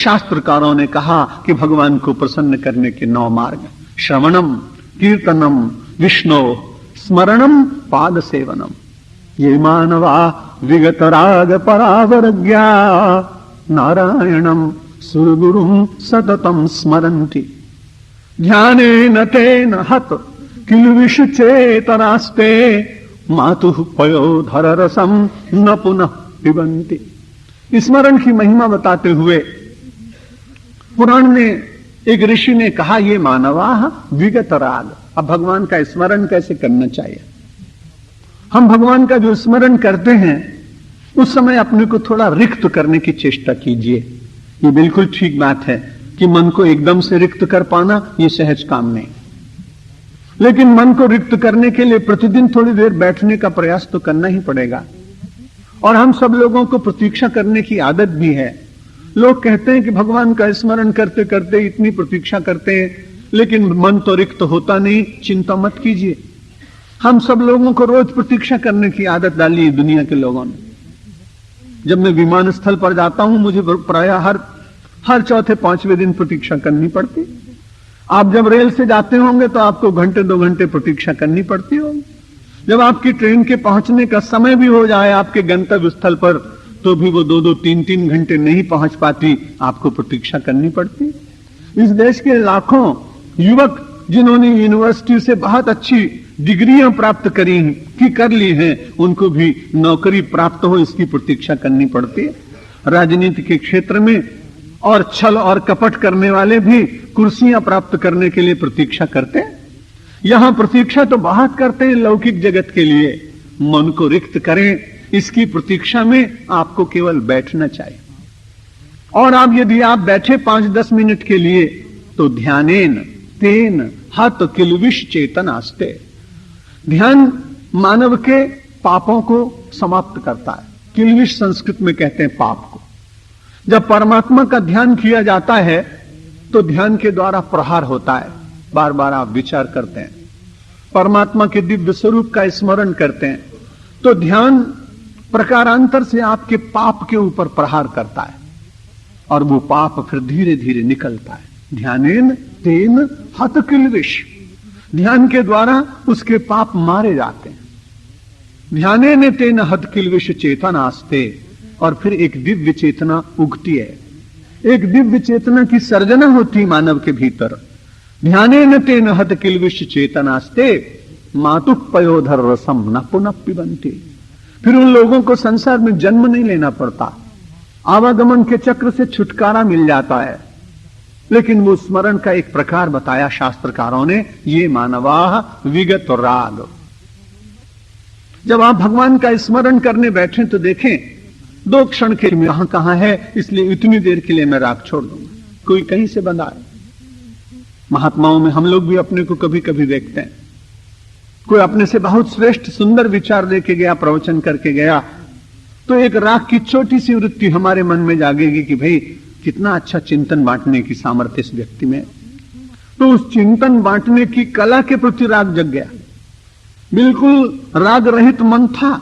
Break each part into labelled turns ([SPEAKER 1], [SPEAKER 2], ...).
[SPEAKER 1] शास्त्रकारों ने कहा कि भगवान को प्रसन्न करने के 9 मार्ग: श्रवणम, कीर्तनम, विष्णु स्मरणम, पाद सेवनम। ये मानवा विगत राग परावरज्ञा नारायणम सुरगुरुम सततम स्मरन्ति। ध्यानेन तेन हत किल्बिष चेतनास्ते मातुः पयोधर रसम न पुनः पिबन्ति। स्मरण की महिमा बताते हुए पुराण में एक ऋषि ने कहा, ये मानवा विगत राग। अब भगवान का स्मरण कैसे करना चाहिए? हम भगवान का जो स्मरण करते हैं उस समय अपने को थोड़ा रिक्त करने की चेष्टा कीजिए। ये बिल्कुल ठीक बात है कि मन को एकदम से रिक्त कर पाना ये सहज काम नहीं, लेकिन मन को रिक्त करने के लिए प्रतिदिन थोड़ी देर बैठने का प्रयास तो करना ही पड़ेगा। और हम सब लोगों को प्रतीक्षा करने की आदत भी है। लोग कहते हैं कि भगवान का स्मरण करते करते इतनी प्रतीक्षा करते हैं, लेकिन मन तो रिक्त होता नहीं। चिंता मत कीजिए, हम सब लोगों को रोज प्रतीक्षा करने की आदत डाली है दुनिया के लोगों ने। जब मैं विमान स्थल पर जाता हूं मुझे प्रायः हर चौथे 5वें दिन प्रतीक्षा करनी पड़ती। आप जब रेल से जाते होंगे तो आपको घंटे 2 घंटे प्रतीक्षा करनी पड़ती होगी। जब आपकी ट्रेन के पहुंचने का समय भी हो जाए आपके गंतव्य स्थल पर, तो भी वो 2-2, 3-3 घंटे नहीं पहुंच पाती, आपको प्रतीक्षा करनी पड़ती। इस देश के लाखों युवक जिन्होंने यूनिवर्सिटी से बहुत अच्छी डिग्रियां प्राप्त कर ली हैं, उनको भी नौकरी प्राप्त हो इसकी प्रतीक्षा करनी पड़ती है। राजनीति के क्षेत्र में और छल और कपट करने वाले भी कुर्सियां प्राप्त करने के लिए प्रतीक्षा करते हैं। यहां प्रतीक्षा तो बहुत करते हैं लौकिक जगत के लिए। मन को रिक्त करें, इसकी प्रतीक्षा में आपको केवल बैठना चाहिए। और आप यदि आप बैठे 5-10 मिनट के लिए तो ध्यानेन तेन हत किल्बिष चेतनास्ते। ध्यान मानव के पापों को समाप्त करता है। किल्बिष संस्कृत में कहते हैं पाप को। जब परमात्मा का ध्यान किया जाता है तो ध्यान के द्वारा प्रहार होता है। बार बार आप विचार करते हैं, परमात्मा के दिव्य स्वरूप का स्मरण करते हैं, तो ध्यान प्रकारांतर से आपके पाप के ऊपर प्रहार करता है और वो पाप फिर धीरे धीरे निकलता है। ध्यानेन तेन हत किल्बिष। ध्यान के द्वारा उसके पाप मारे जाते हैं। ध्यानेन तेन हत किल्बिष चेतनास्ते। और फिर एक दिव्य चेतना उगती है, एक दिव्य चेतना की सर्जना होती मानव के भीतर। ध्यानेन तेन हत किल्बिष चेतनास्ते मातुः पयोधर रसम न पुनः पिबन्ति। फिर उन लोगों को संसार में जन्म नहीं लेना पड़ता, आवागमन के चक्र से छुटकारा मिल जाता है। लेकिन वो स्मरण का एक प्रकार बताया शास्त्रकारों ने, ये मानवाः विगत राग। जब आप भगवान का स्मरण करने बैठे तो देखें 2 क्षण के लिए कहां है, इसलिए इतनी देर के लिए मैं राग छोड़ दूंगा। कोई कहीं से बंधा है। महात्माओं में हम लोग भी अपने को कभी कभी देखते हैं, कोई अपने से बहुत श्रेष्ठ सुंदर विचार लेके गया, प्रवचन करके गया, तो एक राग की छोटी सी वृत्ति हमारे मन में जागेगी कि भाई कितना अच्छा चिंतन बांटने की सामर्थ्य इस व्यक्ति में। तो उस चिंतन बांटने की कला के प्रति राग जग गया। बिल्कुल राग रहित मन था,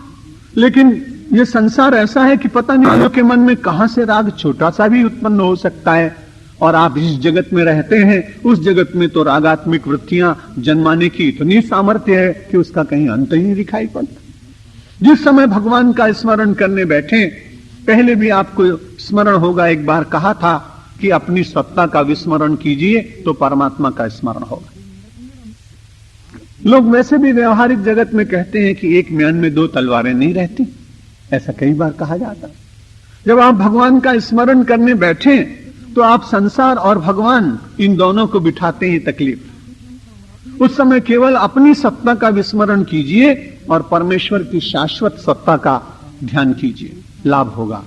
[SPEAKER 1] लेकिन ये संसार ऐसा है कि पता नहीं लोगों के मन में कहां से राग छोटा सा भी उत्पन्न हो सकता है। और आप जिस जगत में रहते हैं उस जगत में तो रागात्मक वृत्तियां जन्माने की इतनी सामर्थ्य है कि उसका कहीं अंत ही नहीं दिखाई पड़ता। जिस समय भगवान का स्मरण करने बैठे, पहले भी आपको स्मरण होगा, एक बार कहा था कि अपनी सत्ता का विस्मरण कीजिए तो परमात्मा का स्मरण होगा। लोग वैसे भी व्यवहारिक जगत में कहते हैं कि एक म्यान में 2 तलवारें नहीं रहती, ऐसा कई बार कहा जाता है। जब आप भगवान का स्मरण करने बैठे तो आप संसार और भगवान इन दोनों को बिठाते हैं तकलीफ। उस समय केवल अपनी सत्ता का विस्मरण कीजिए और परमेश्वर की शाश्वत सत्ता का ध्यान कीजिए, लाभ होगा।